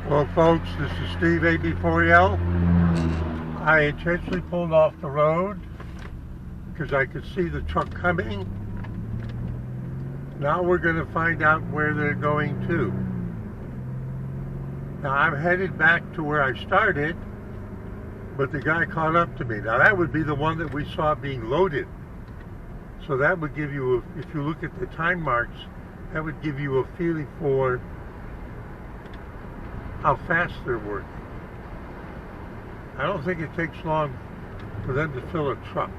Hello folks, this is Steve AB4L. I intentionally pulled off the road because I could see the truck coming. Now we're going to find out where they're going to. Now I'm headed back to where I started, but the guy caught up to me. Now that would be the one that we saw being loaded. So that would give you, if you look at the time marks, that would give you a feeling for how fast they're working. I don't think it takes long for them to fill a truck.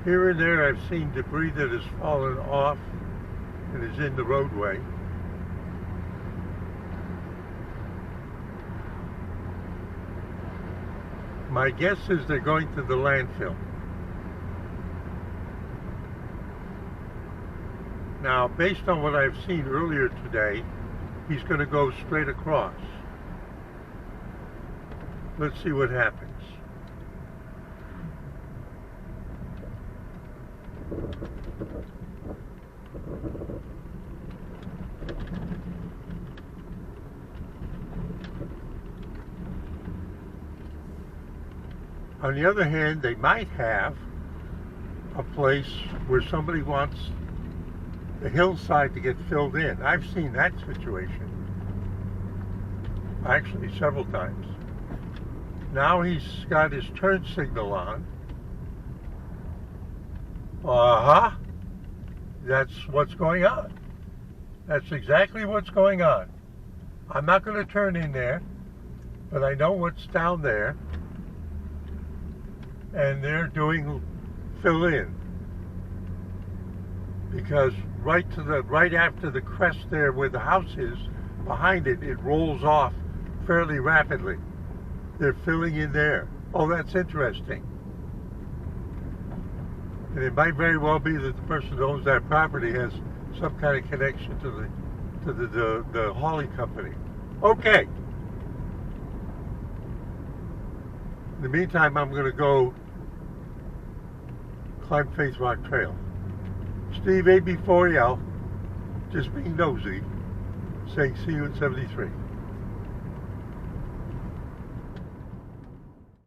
Here and there I've seen debris that has fallen off and is in the roadway. My guess is they're going to the landfill. Now, based on what I've seen earlier today, he's going to go straight across. Let's see what happens. On the other hand, they might have a place where somebody wants the hillside to get filled in. I've seen that situation, actually several times. Now he's got his turn signal on. That's what's going on. That's exactly what's going on. I'm not going to turn in there, but I know what's down there. And they're doing fill in, because right after the crest there where the house is, behind it, it rolls off fairly rapidly. They're filling in there. Oh, that's interesting. And it might very well be that the person who owns that property has some kind of connection to the hauling company. Okay. In the meantime, I'm going to go climb Faith Rock Trail. Steve AB4L, just being nosy, saying see you at 73.